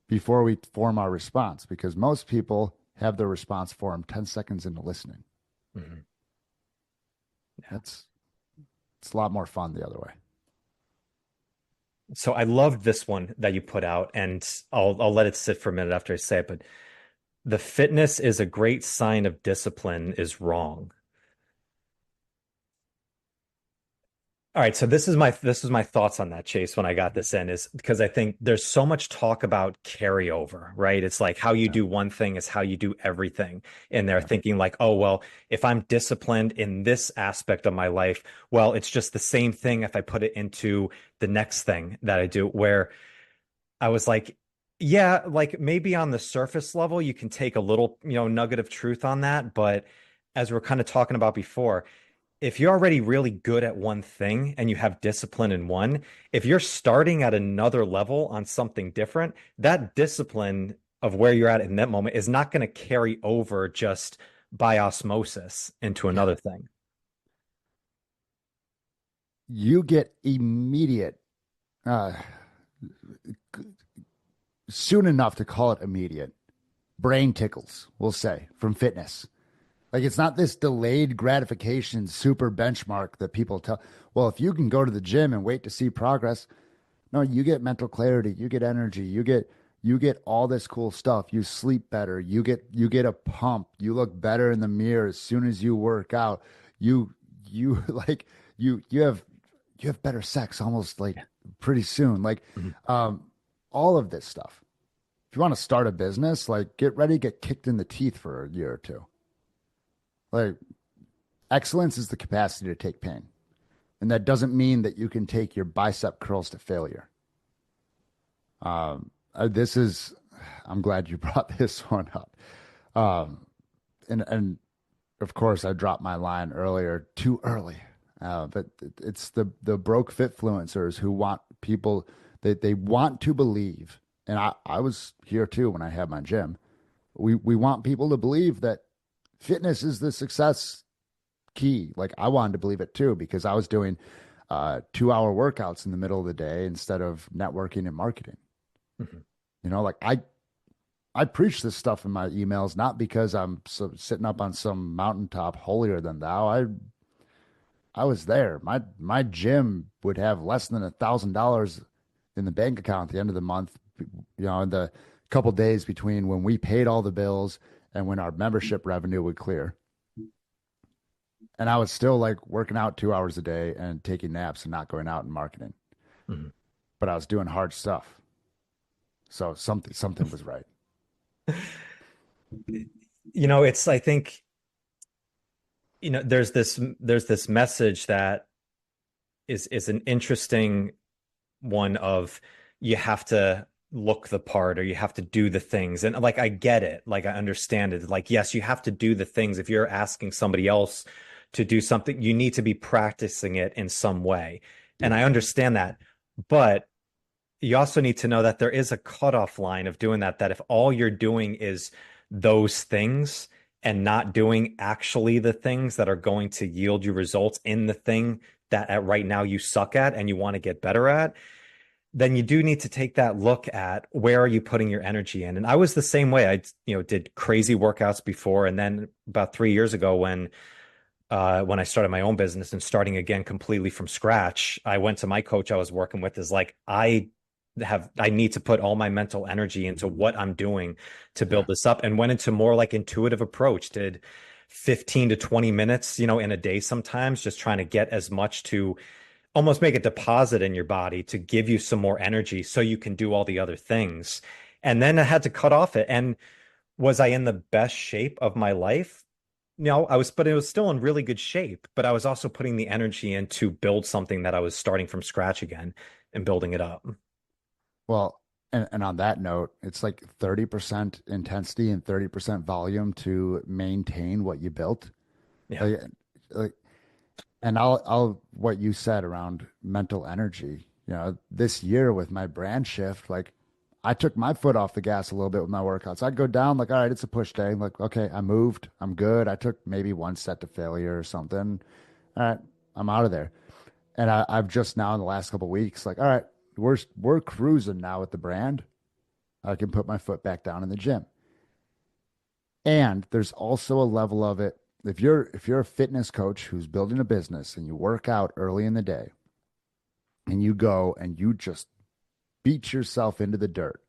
B: before we form our response. Because most people have their response formed 10 seconds into listening.
A: Mhm.
B: That's it's a lot more fun the other way.
A: So I loved this one that you put out, and I'll let it sit for a minute after I say it, but the fitness is a great sign of discipline is wrong. All right, so this is my thoughts on that, Chase, when I got this in, is because I think there's so much talk about carryover, right? It's like how you
B: Yeah.
A: do one thing is how you do everything. And they're
B: Yeah.
A: thinking like, oh, well, if I'm disciplined in this aspect of my life, well, it's just the same thing if I put it into the next thing that I do, where I was like, yeah, like maybe on the surface level, you can take a little, nugget of truth on that. But as we're kind of talking about before, if you're already really good at one thing and you have discipline in one, if you're starting at another level on something different, that discipline of where you're at in that moment is not going to carry over just by osmosis into
B: Yeah.
A: another thing.
B: You get immediate, uh, soon enough to call it immediate brain tickles, we'll say, from fitness. Like it's not this delayed gratification super benchmark that people tell. Well, if you can go to the gym and wait to see progress, no, you get mental clarity, you get energy, you get all this cool stuff. You sleep better, you get a pump, you look better in the mirror as soon as you work out. You like you have better sex almost like pretty soon. Like
A: Mhm.
B: um all of this stuff. If you want to start a business, like get ready to get kicked in the teeth for a year or two. Like excellence is the capacity to take pain. And that doesn't mean that you can take your bicep curls to failure. This is, I'm glad you brought this one up. Um, and of course, I dropped my line earlier too early. But it's the broke fit fluencers who want people that they want to believe. And I was here too when I had my gym. We want people to believe that fitness is the success key. Like I wanted to believe it too because I was doing 2 hour workouts in the middle of the day instead of networking and marketing.
A: Mhm.
B: Like I preach this stuff in my emails not because I'm sitting up on some mountaintop holier than thou. I was there. My gym would have less than $1,000 in the bank account at the end of the month. In the couple days between when we paid all the bills and when our membership revenue would clear. And I was still like working out 2 hours a day and taking naps and not going out and marketing.
A: Mhm.
B: But I was doing hard stuff. So something was right.
A: It's I think, there's this message that is an interesting one of you have to look the part or you have to do the things. And like I get it, like I understand it. Like, yes, you have to do the things. If you're asking somebody else to do something, you need to be practicing it in some way. And I understand that. But you also need to know that there is a cutoff line of doing that, that if all you're doing is those things and not doing actually the things that are going to yield you results in the thing that at right now you suck at and you want to get better at, then you do need to take that look at where are you putting your energy in. And I was the same way. I, did crazy workouts before. And then about 3 years ago, when I started my own business and starting again completely from scratch, I went to my coach I was working with is like, I need to put all my mental energy into what I'm doing to build
B: Yeah.
A: this up, and went into more like intuitive approach, did 15 to 20 minutes, in a day sometimes, just trying to get as much to almost make a deposit in your body to give you some more energy so you can do all the other things. And then I had to cut off it. And was I in the best shape of my life? No, but it was still in really good shape. But I was also putting the energy in to build something that I was starting from scratch again and building it up.
B: Well, and on that note, it's like 30% intensity and 30% volume to maintain what you built.
A: Yeah.
B: Like, like and I'll what you said around mental energy. this year with my brand shift, like I took my foot off the gas a little bit with my workouts. I'd go down like, all right, it's a push day. Like, okay, I moved. I'm good. I took maybe one set to failure or something. All right, I'm out of there. And I've just now in the last couple of weeks, like, all right, we're cruising now with the brand. I can put my foot back down in the gym. And there's also a level of it. If you're a fitness coach who's building a business and you work out early in the day and you go and you just beat yourself into the dirt,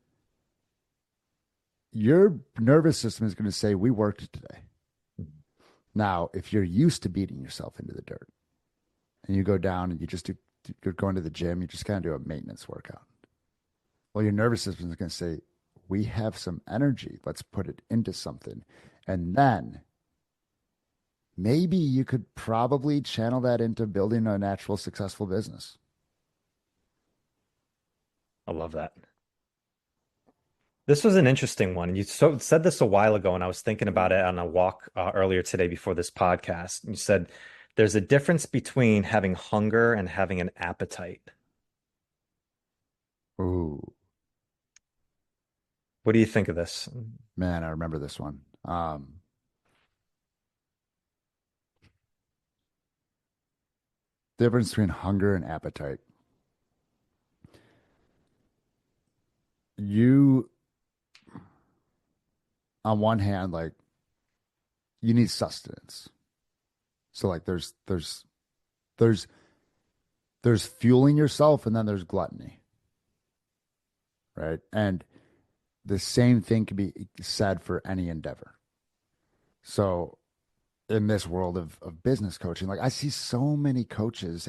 B: your nervous system is going to say, we worked today. Now, if you're used to beating yourself into the dirt and you go down and you're going to the gym, you just kind of do a maintenance workout. Well, your nervous system is going to say, we have some energy. Let's put it into something. And then maybe you could probably channel that into building a natural, successful business.
A: I love that. This was an interesting one. You said this a while ago, and I was thinking about it on a walk earlier today before this podcast. You said there's a difference between having hunger and having an appetite.
B: Ooh,
A: What do you think of this?
B: man, I remember this one. Difference between hunger and appetite. You, on one hand, like you need sustenance. So like there's fueling yourself and then there's gluttony, right? And the same thing can be said for any endeavor. So in this world of business coaching, like I see so many coaches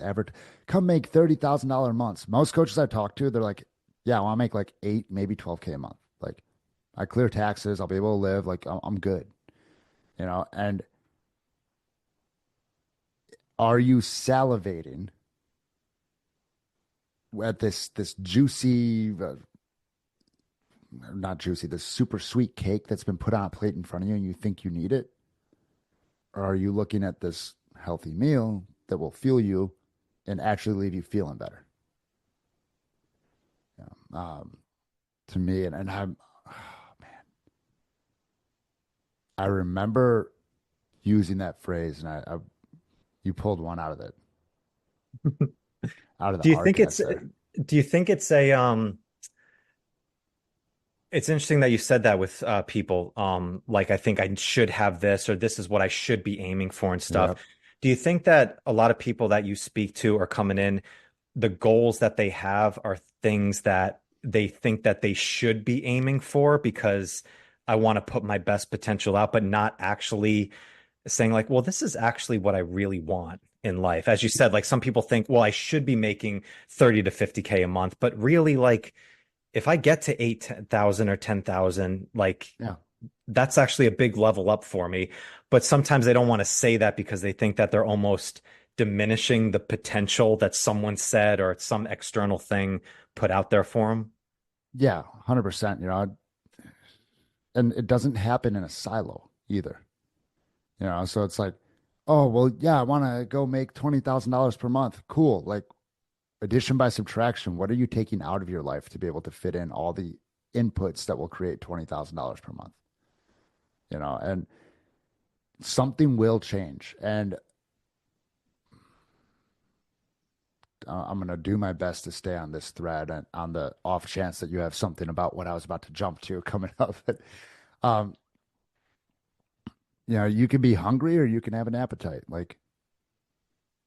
B: come make $30,000 months. Most coaches I talk to, they're like, yeah, I want to make like 8, maybe 12K a month. Like I clear taxes, I'll be able to live, like I'm good, and are you salivating at this juicy, not juicy, this super sweet cake that's been put on a plate in front of you and you think you need it? Or are you looking at this healthy meal that will fuel you and actually leave you feeling better? To me, and I'm, oh, man, I remember using that phrase, and you pulled one out of it, out of the
A: Do you think
B: archives
A: it's
B: there.
A: do you think it's a it's interesting that you said that with people. Like I think I should have this, or this is what I should be aiming for and stuff.
B: Yep.
A: Do you think that a lot of people that you speak to are coming in, the goals that they have are things that they think that they should be aiming for because I want to put my best potential out, but not actually saying like, well, this is actually what I really want in life. As you said, like some people think, well, I should be making 30 to 50K a month, but really like if I get to 8,000 or 10,000, like
B: Yeah.
A: that's actually a big level up for me. But sometimes they don't want to say that because they think that they're almost diminishing the potential that someone said or some external thing put out there for them.
B: Yeah, 100%. And it doesn't happen in a silo either. So it's like, oh, well, yeah, I want to go make $20,000 per month. Cool. Like addition by subtraction, what are you taking out of your life to be able to fit in all the inputs that will create $20,000 per month? And something will change. And I'm going to do my best to stay on this thread and on the off chance that you have something about what I was about to jump to coming up. But, um, you can be hungry or you can have an appetite. Like,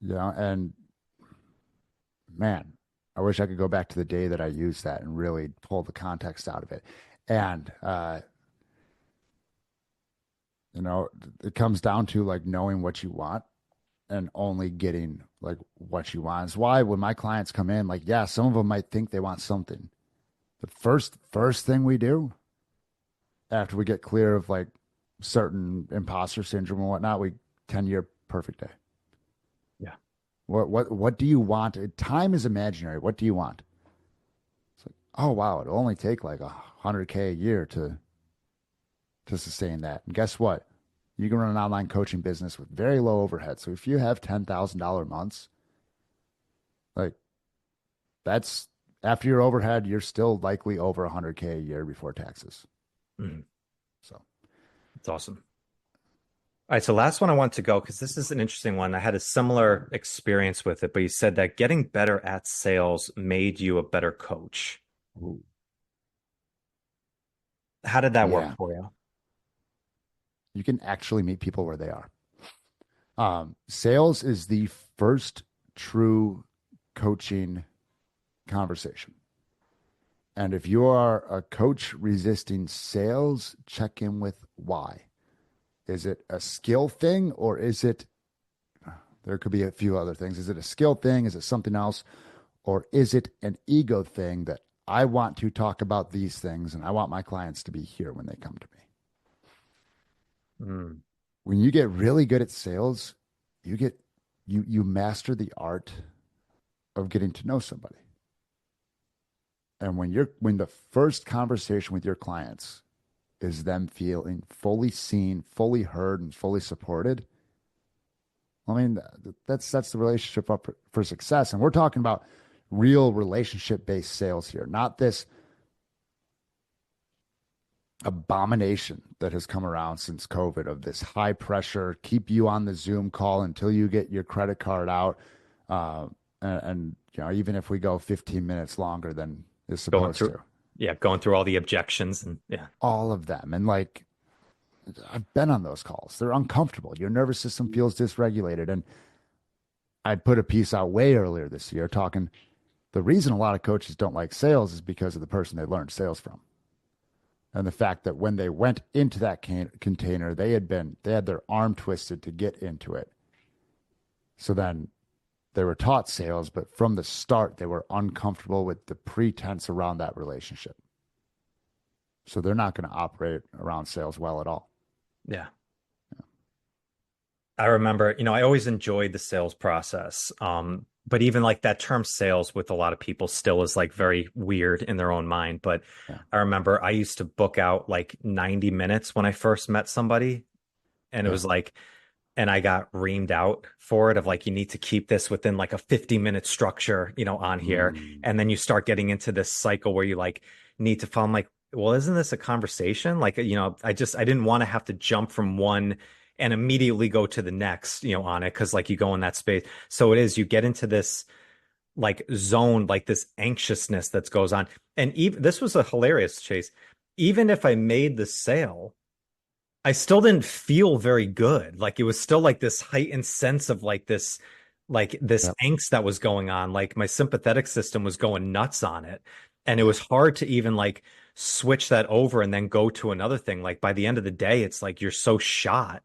B: and man, I wish I could go back to the day that I used that and really pull the context out of it. And, it comes down to like knowing what you want and only getting like what you want. It's why when my clients come in, like, yeah, some of them might think they want something. The first thing we do after we get clear of like certain imposter syndrome and whatnot, we 10-year perfect day.
A: Yeah.
B: What do you want? Time is imaginary. What do you want? It's like, oh wow, it'll only take like 100K a year to sustain that. And guess what? You can run an online coaching business with very low overhead. So if you have $10,000 months, like That's after your overhead, you're still likely over 100K a year before taxes.
A: Mhm.
B: So,
A: It's awesome. All right, so last one I want to go because this is an interesting one. I had a similar experience with it, but you said that getting better at sales made you a better coach.
B: ooh,
A: How did that work
B: yeah,
A: for you?
B: you can actually meet people where they are. Sales is the first true coaching conversation. And if you are a coach resisting sales, check in with why. Is it a skill thing or is it, there could be a few other things. Is it a skill thing? Is it something else? Or is it an ego thing that I want to talk about these things and I want my clients to be here when they come to me?
A: Mm,
B: When you get really good at sales, you get you master the art of getting to know somebody. And when the first conversation with your clients is them feeling fully seen, fully heard, and fully supported, I mean, that's the relationship up for success. And we're talking about real relationship based sales here, not this abomination that has come around since COVID of this high pressure, keep you on the Zoom call until you get your credit card out. Uh, and, you know, even if we go 15 minutes longer than is
A: going
B: supposed
A: through,
B: to,
A: yeah, going through all the objections and yeah.
B: all of them. And like, I've been on those calls. They're uncomfortable. Your nervous system feels dysregulated. And I put a piece out way earlier this year talking the reason a lot of coaches don't like sales is because of the person they learned sales from. And the fact that when they went into that container, they had their arm twisted to get into it. So then they were taught sales, but from the start, they were uncomfortable with the pretense around that relationship. So they're not going to operate around sales well at all.
A: Yeah. I remember, I always enjoyed the sales process. But even like that term sales with a lot of people still is like very weird in their own mind. But
B: Yeah.
A: I remember I used to book out like 90 minutes when I first met somebody. And it
B: Yeah.
A: was like, and I got reamed out for it of like, you need to keep this within like a 50-minute structure, on here.
B: Mm.
A: And then you start getting into this cycle where you like need to follow. I'm like, well, isn't this a conversation? Like, I didn't want to have to jump from one and immediately go to the next, on it. Cause like you go in that space. So it is, you get into this like zone, like this anxiousness that goes on. And even this was a hilarious chase. Even if I made the sale, I still didn't feel very good. Like it was still like this heightened sense of like this
B: Yep.
A: angst that was going on. Like my sympathetic system was going nuts on it. And it was hard to even like switch that over and then go to another thing. Like by the end of the day, it's like you're so shot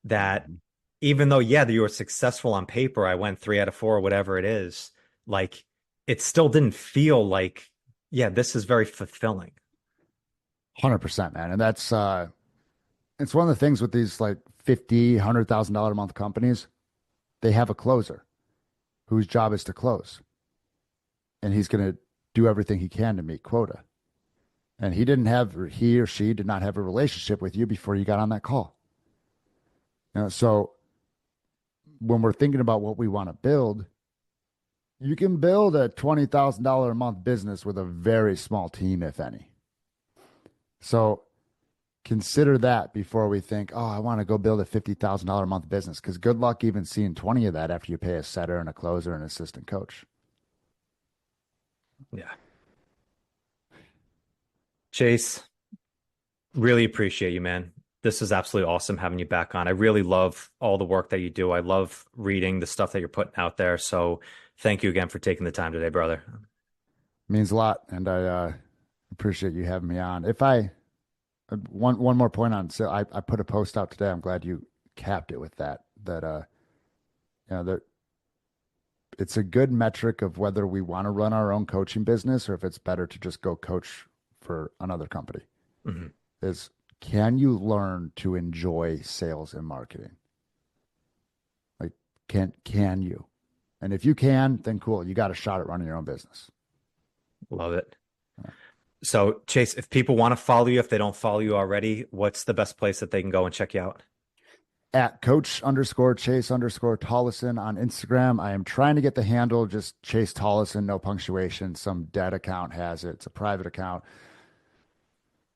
A: that
B: Mhm.
A: even though, yeah, you were successful on paper, I went 3 out of 4 or whatever it is, like it still didn't feel like, yeah, this is very fulfilling.
B: 100%, man. And that's, it's one of the things with these like 50, $100,000 a month companies. They have a closer whose job is to close, and he's going to do everything he can to meet quota. And he or she did not have a relationship with you before you got on that call. So when we're thinking about what we want to build, you can build a $20,000 a month business with a very small team, if any. So consider that before we think, oh, I want to go build a $50,000 a month business. Because good luck even seeing 20 of that after you pay a setter and a closer and an assistant coach.
A: Yeah. Chase, really appreciate you, man. This is absolutely awesome having you back on. I really love all the work that you do. I love reading the stuff that you're putting out there. So thank you again for taking the time today, brother.
B: Means a lot, and I appreciate you having me on. If I one more point on, so I put a post out today. I'm glad you capped it with that. That that it's a good metric of whether we want to run our own coaching business or if it's better to just go coach for another company.
A: Mhm.
B: Is can you learn to enjoy sales and marketing? Like, can you? And if you can, then cool. You got a shot at running your own business.
A: Love it. So, Chase, if people want to follow you, if they don't follow you already, what's the best place that they can go and check you out?
B: at coach_chase_Tolleson on Instagram. I am trying to get the handle just chase-tolleson, no punctuation. Some dead account has it. It's a private account.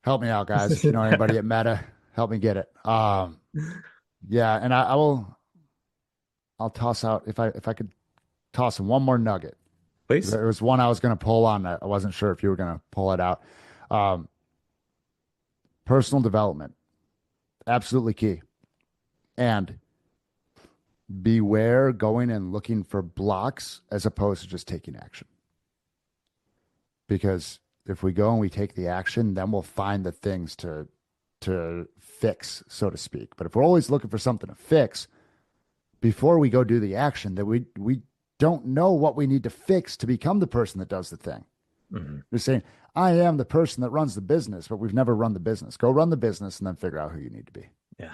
B: Help me out, guys. If you know anybody at Meta, help me get it. Yeah, and I'll toss out if I could toss in one more nugget.
A: Please.
B: There was one I was going to pull on. I wasn't sure if you were going to pull it out. Personal development, absolutely key. And beware going and looking for blocks as opposed to just taking action. Because if we go and we take the action, then we'll find the things to fix, so to speak. But if we're always looking for something to fix before we go do the action, that we don't know what we need to fix to become the person that does the thing.
A: Mm-hmm.
B: You're saying, I am the person that runs the business, but we've never run the business. Go run the business and then figure out who you need to be.
A: Yeah.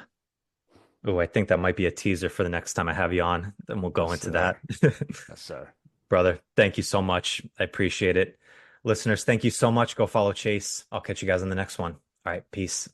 A: Oh, I think that might be a teaser for the next time I have you on. Then we'll go into that.
B: Yes, sir.
A: Brother, thank you so much. I appreciate it. Listeners, thank you so much. Go follow Chase. I'll catch you guys on the next one. All right. Peace.